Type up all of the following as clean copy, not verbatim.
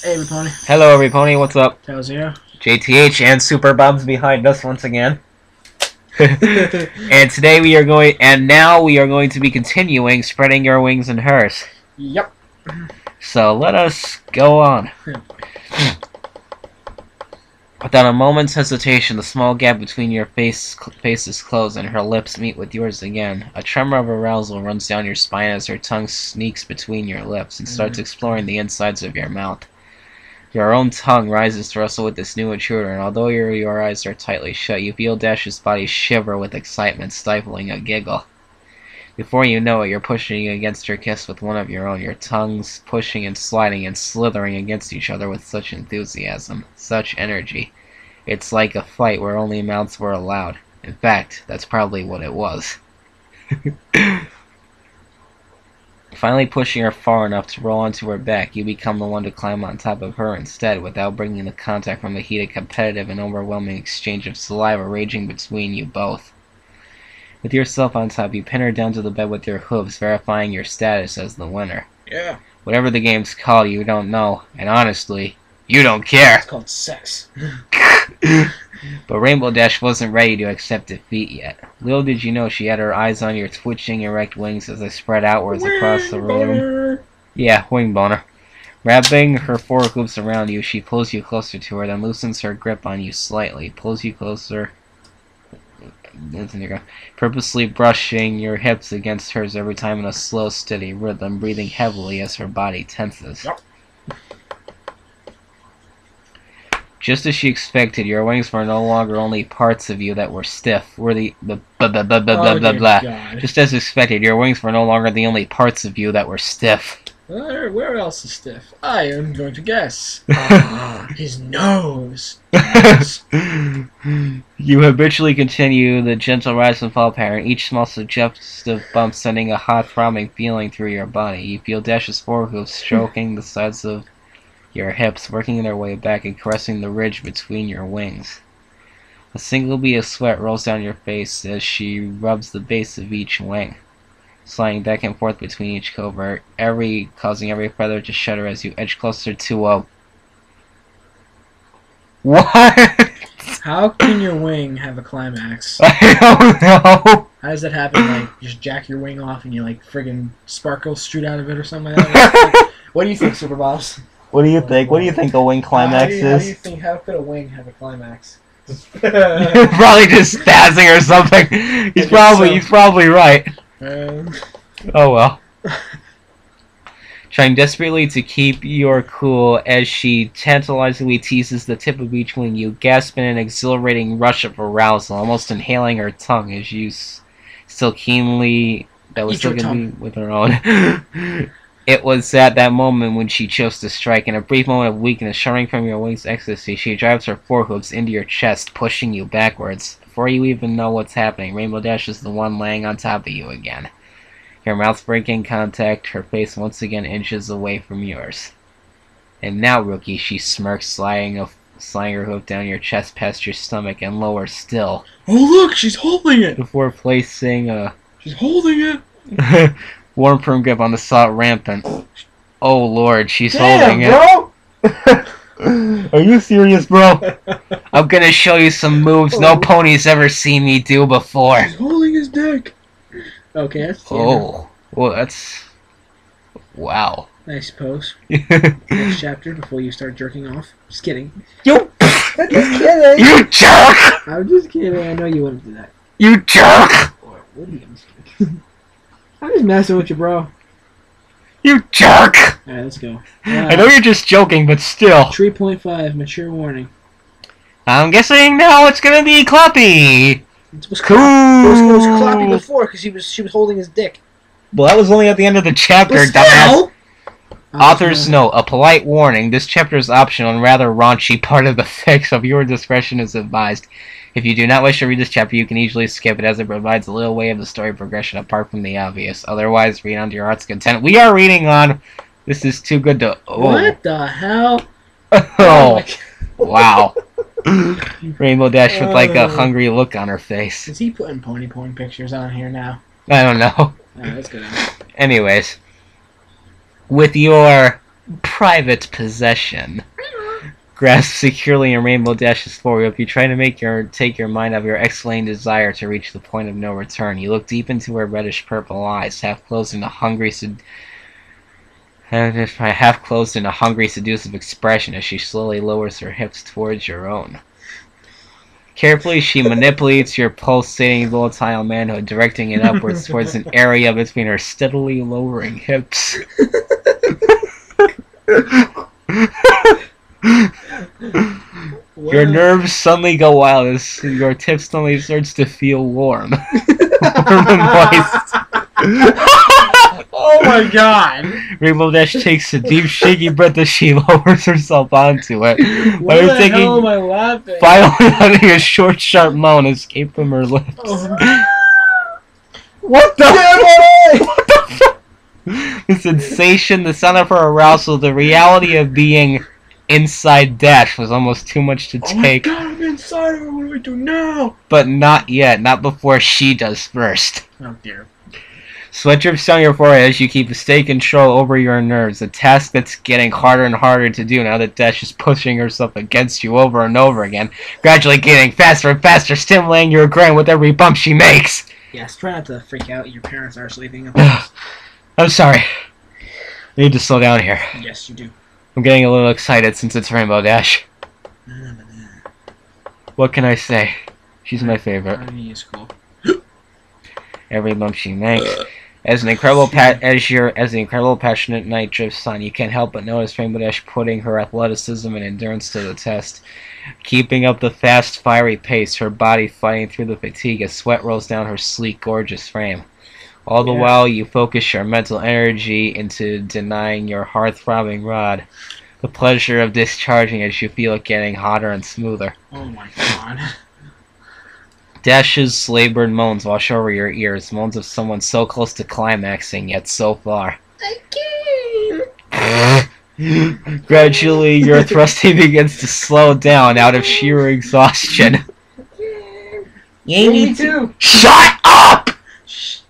Hey, Pony. Hello, everybody. What's up? Tails here. JTH and Super Bob's behind us once again. And today we are going, and now we are going to be continuing spreading your wings and hers. Yep. So let us go on. Without a moment's hesitation, the small gap between your faces close and her lips meet with yours again. A tremor of arousal runs down your spine as her tongue sneaks between your lips and starts exploring the insides of your mouth. Your own tongue rises to wrestle with this new intruder, and although your eyes are tightly shut, you feel Dash's body shiver with excitement, stifling a giggle. Before you know it, you're pushing against her kiss with one of your own, your tongues pushing and sliding and slithering against each other with such enthusiasm, such energy. It's like a fight where only mouths were allowed. In fact, that's probably what it was. Finally pushing her far enough to roll onto her back, you become the one to climb on top of her instead, without bringing the contact from the heated, competitive, and overwhelming exchange of saliva raging between you both. With yourself on top, you pin her down to the bed with your hooves, verifying your status as the winner. Yeah. Whatever the game's called, you don't know, and honestly, you don't care. It's called sex. But Rainbow Dash wasn't ready to accept defeat yet. Little did you know she had her eyes on your twitching erect wings as they spread outwards across the room. Yeah, wing boner. Wrapping her forehooves around you, she pulls you closer to her, then loosens her grip on you slightly, pulls you closer, purposely brushing your hips against hers every time in a slow, steady rhythm, breathing heavily as her body tenses. Yep. Just as she expected, your wings were no longer only parts of you that were stiff. Just as expected, your wings were no longer the only parts of you that were stiff. Where else is stiff? I am going to guess. His nose. You habitually continue the gentle rise and fall pattern, each small suggestive bump sending a hot throbbing feeling through your body. You feel Dash's forehooves stroking the sides of your hips, working their way back and caressing the ridge between your wings. A single bead of sweat rolls down your face as she rubs the base of each wing, sliding back and forth between each covert, causing every feather to shudder as you edge closer to a... What? How can your wing have a climax? I don't know. How does that happen? Like, just jack your wing off and you, like, friggin' sparkles shoot out of it or something like that? Like, what do you think, Super Boss? What do you think? What do you think a wing climax is? How could a wing have a climax? Probably just spazzing or something. He's probably right. Oh well. Trying desperately to keep your cool as she tantalizingly teases the tip of each wing, you gasp in an exhilarating rush of arousal, almost inhaling her tongue as you still keenly with her own. It was at that moment when she chose to strike. In a brief moment of weakness, shuddering from your wing's ecstasy, she drives her forehooves into your chest, pushing you backwards. Before you even know what's happening, Rainbow Dash is the one laying on top of you again. Your mouths breaking contact, her face once again inches away from yours. And now, rookie, she smirks, sliding her hoof down your chest past your stomach and lower still. Oh look, she's holding it! Before placing a... She's holding it! warm firm grip on the salt rampant. Oh lord, she's Damn, holding it. Bro! Are you serious, bro? I'm gonna show you some moves no pony's ever seen me do before. She's holding his dick. Okay, that's oh, well, that's... Wow. Nice pose. Next chapter before you start jerking off. Just kidding. You... I'm just kidding. You jerk! I'm just kidding. I know you wouldn't do that. You jerk! Or would he? I'm just messing with you, bro. You jerk! Alright, let's go. I know you're just joking, but still. 3.5, mature warning. I'm guessing now it's gonna be Cloppy! It was Cloppy before, because she was holding his dick. Well, that was only at the end of the chapter, dumbass. Author's note, a polite warning. This chapter is optional and rather raunchy. Part of the fix of your discretion is advised. If you do not wish to read this chapter, you can easily skip it as it provides a little way of the story progression apart from the obvious. Otherwise, read on to your heart's content. We are reading on... This is too good to... Oh. What the hell? Oh, wow. Rainbow Dash with like a hungry look on her face. Is he putting pony porn pictures on here now? I don't know. Alright, let's go down. Anyways. With your Private possession. Grasped securely in Rainbow Dash's foregrip, you try to take your mind off your explained desire to reach the point of no return. You look deep into her reddish-purple eyes, half closed in a hungry, seductive expression as she slowly lowers her hips towards your own. Carefully, she manipulates your pulsating, volatile manhood, directing it upwards towards an area between her steadily lowering hips. Your nerves suddenly go wild as your tip suddenly starts to feel warm. Warm and moist. Oh my god! Rainbow Dash takes a deep, shaky breath as she lowers herself onto it. What the hell am I laughing? Finally letting a short, sharp moan escape from her lips. Oh. What the? What the fuck? The sensation, the sound of her arousal, the reality of being inside Dash was almost too much to take. Oh my god, I'm inside of her. What do we do now? But not yet. Not before she does first. Oh dear. Sweat drips down your forehead as you keep steady control over your nerves, a task that's getting harder and harder to do now that Dash is pushing herself against you over and over again, gradually getting faster and faster, stimulating your grin with every bump she makes. Yes, try not to freak out. Your parents are sleeping. I'm sorry. I need to slow down here. Yes, you do. I'm getting a little excited since it's Rainbow Dash. What can I say? She's my favorite. Honey is cool. Every bump she makes. As the incredible passionate night drifts on, you can't help but notice Rainbow Dash putting her athleticism and endurance to the test. Keeping up the fast, fiery pace, her body fighting through the fatigue as sweat rolls down her sleek, gorgeous frame. All the while, you focus your mental energy into denying your heart-throbbing rod the pleasure of discharging as you feel it getting hotter and smoother. Oh my god. Dash's labored moans wash over your ears, moans of someone so close to climaxing, yet so far. I can't. Gradually, your thrusting begins to slow down out of sheer exhaustion. Me too. Shut up!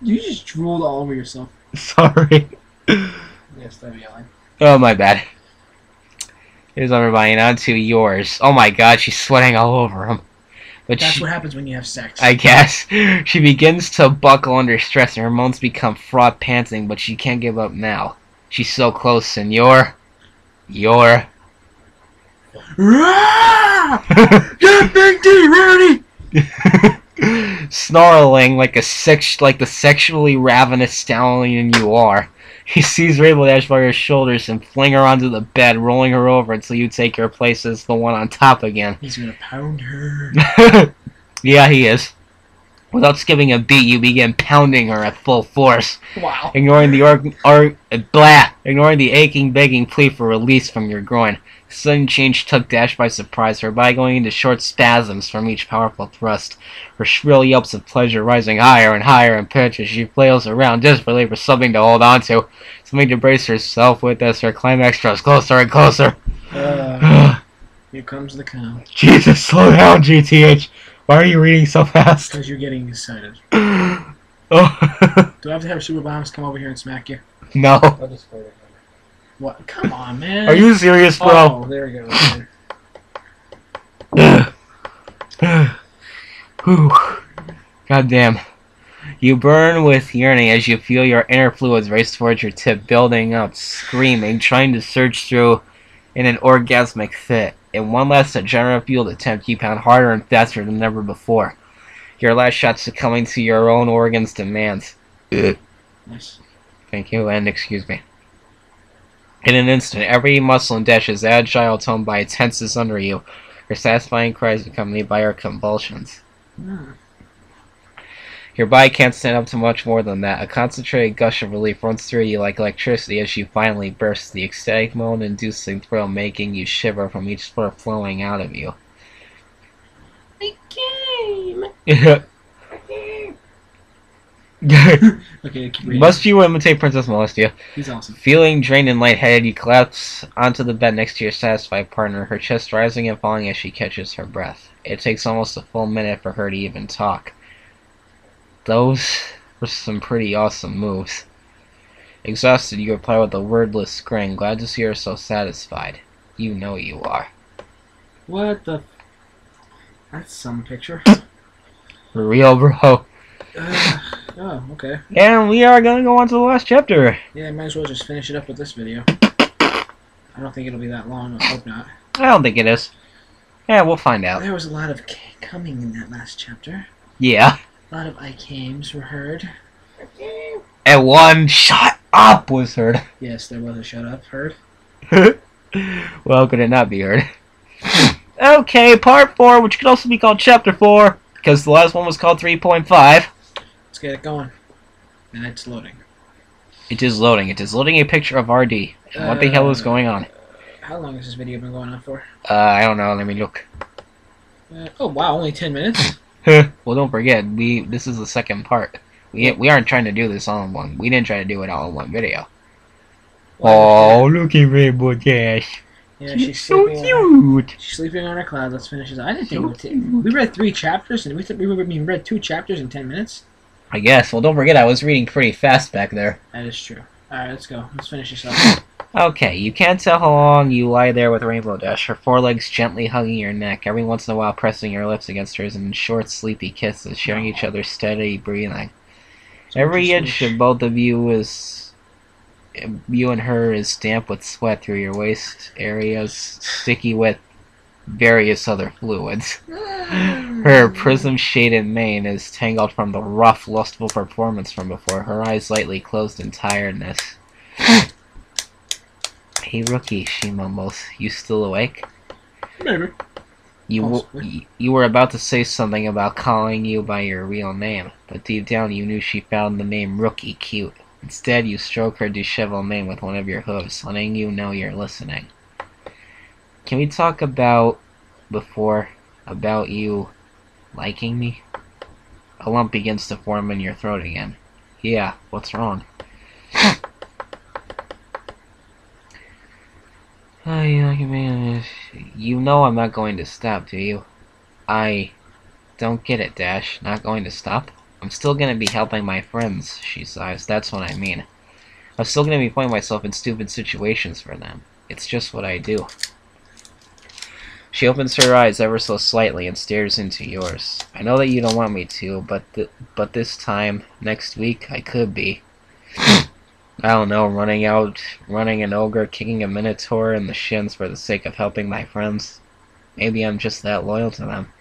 You just drooled all over yourself. Sorry. Yes, that'd be yelling. Oh, my bad. Here's everybody, and on to yours. Oh my god, she's sweating all over him. But that's what happens when you have sex. I guess. She begins to buckle under stress, and her moans become fraught panting, but she can't give up now. She's so close, and you're... Get Big D, Rarity! Snarling like the sexually ravenous stallion you are. He sees Rainbow Dash by her shoulders and fling her onto the bed, rolling her over until you take your place as the one on top again. He's gonna pound her. Yeah, he is. Without skipping a beat, you begin pounding her at full force. Wow. Ignoring the aching, begging plea for release from your groin. The sudden change took Dash by surprise, her body going into short spasms from each powerful thrust. Her shrill yelps of pleasure rising higher and higher in pitch as she flails around desperately for something to hold on to. Something to brace herself with as her climax draws closer and closer. Here comes the count. Jesus, slow down, GTH. Why are you reading so fast? Because you're getting excited. Oh. Do I have to have Super Bombs come over here and smack you? No. I'll just play it. What? Come on, man. Are you serious, bro? Oh, there we go. Whew. God damn. You burn with yearning as you feel your inner fluids race towards your tip, building up, screaming, trying to surge through in an orgasmic fit. In one last adrenaline-fueled attempt, you pound harder and faster than ever before. Your last shot succumbing to your own organs' demands. Nice. Thank you, and excuse me. In an instant, every muscle in Dash's agile tone by tenses under you. Her satisfying cries accompanied by her convulsions. Your body can't stand up to much more than that. A concentrated gush of relief runs through you like electricity as you finally burst, the ecstatic moan-inducing thrill making you shiver from each spur flowing out of you. I came. Okay, keep reading. Must you imitate Princess Molestia? He's awesome. Feeling drained and lightheaded, you collapse onto the bed next to your satisfied partner, her chest rising and falling as she catches her breath. It takes almost a full minute for her to even talk. Those were some pretty awesome moves. Exhausted, you reply with a wordless grin. Glad to see her so satisfied. You know you are. What the? That's some picture. For real, bro. Oh, okay. And we are gonna go on to the last chapter. Yeah, might as well just finish it up with this video. I don't think it'll be that long. I hope not. I don't think it is. Yeah, we'll find out. There was a lot of coming in that last chapter. Yeah. A lot of I-cames were heard. And one shut up was heard. Yes, there was a shut up heard. Well, could it not be heard? Okay, part 4, which could also be called chapter 4, because the last one was called 3.5. Let's get it going. And it's loading. It is loading. It is loading a picture of RD. And what the hell is going on? How long has this video been going on for? I don't know. Let me look. Oh wow, only 10 minutes. Well, don't forget, this is the second part. We aren't trying to do this all in one. We didn't try to do it all in one video. Well, Oh, look at Rainbow Dash. yeah, She's so cute. She's sleeping on her cloud. Let's finish this. I didn't think we read 3 chapters, and we read 2 chapters in 10 minutes. I guess. Well, don't forget, I was reading pretty fast back there. That is true. All right, let's go. Let's finish this up. Okay, you can't tell how long you lie there with Rainbow Dash, her forelegs gently hugging your neck, every once in a while pressing your lips against hers in short, sleepy kisses, sharing each other's steady breathing. Every inch of both of you and her is damp with sweat through your waist areas, sticky with various other fluids. Her prism-shaded mane is tangled from the rough, lustful performance from before, her eyes lightly closed in tiredness. Hey, Rookie, she mumbles. You still awake? Maybe. You were about to say something about calling you by your real name, but deep down you knew she found the name Rookie cute. Instead, you stroke her disheveled mane with one of your hooves, letting you know you're listening. Can we talk about you liking me? A lump begins to form in your throat again. Yeah, what's wrong? You know I'm not going to stop, do you? I don't get it, Dash. Not going to stop? I'm still going to be helping my friends, she sighs. That's what I mean. I'm still going to be putting myself in stupid situations for them. It's just what I do. She opens her eyes ever so slightly and stares into yours. I know that you don't want me to, but this time, next week, I could be. I don't know, running an ogre, kicking a minotaur in the shins for the sake of helping my friends. Maybe I'm just that loyal to them.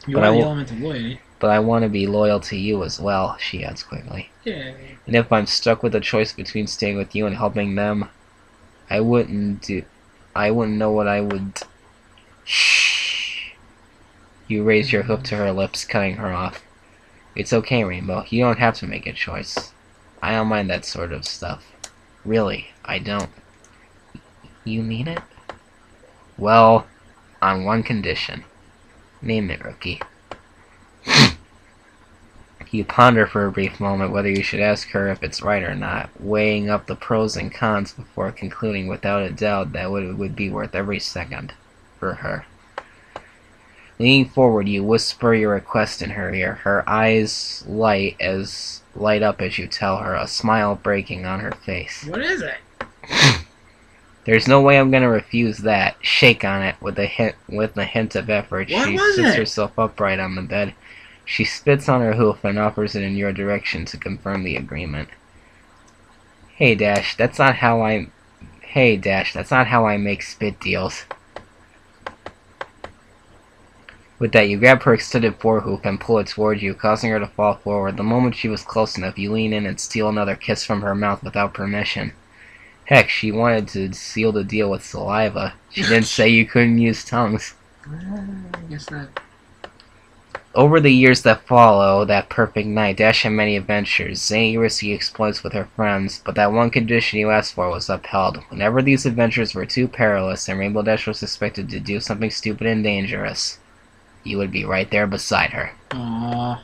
You are the element of loyalty. But I want to be loyal to you as well, she adds quickly. Yeah. And if I'm stuck with a choice between staying with you and helping them, I wouldn't know what I would... Shh. You raise your hook to her lips, cutting her off. It's okay, Rainbow. You don't have to make a choice. I don't mind that sort of stuff. Really, I don't. You mean it? Well, on one condition. Name it, Rookie. You ponder for a brief moment whether you should ask her if it's right or not, weighing up the pros and cons before concluding without a doubt that it would be worth every second for her. Leaning forward, you whisper your request in her ear, her eyes light up as you tell her, a smile breaking on her face. What is it? There's no way I'm gonna refuse that. Shake on it with a hint of effort. She sits herself upright on the bed. She spits on her hoof and offers it in your direction to confirm the agreement. Hey Dash, that's not how I make spit deals. With that, you grab her extended forehoof and pull it toward you, causing her to fall forward. The moment she was close enough, you lean in and steal another kiss from her mouth without permission. Heck, she wanted to seal the deal with saliva. She didn't say you couldn't use tongues. I guess not. Over the years that follow that perfect night, Dash had many adventures, zany risky exploits with her friends, but that one condition you asked for was upheld. Whenever these adventures were too perilous and Rainbow Dash was suspected to do something stupid and dangerous, you would be right there beside her. Aww.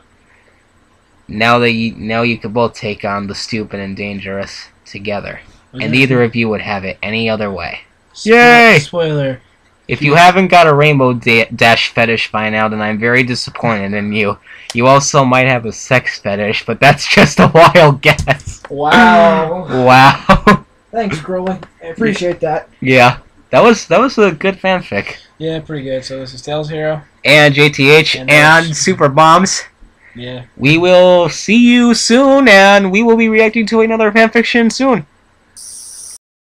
Now you could both take on the stupid and dangerous together, and neither of you would have it any other way. Yay! Spoiler. If you haven't got a Rainbow Dash fetish by now, then I'm very disappointed in you. You also might have a sex fetish, but that's just a wild guess. Wow. Wow. Thanks, Crowley. I appreciate that. Yeah, that was a good fanfic. Yeah, pretty good. So this is Tails Hero. And JTH and Super Bombs. Yeah. We will see you soon, and we will be reacting to another fanfiction soon.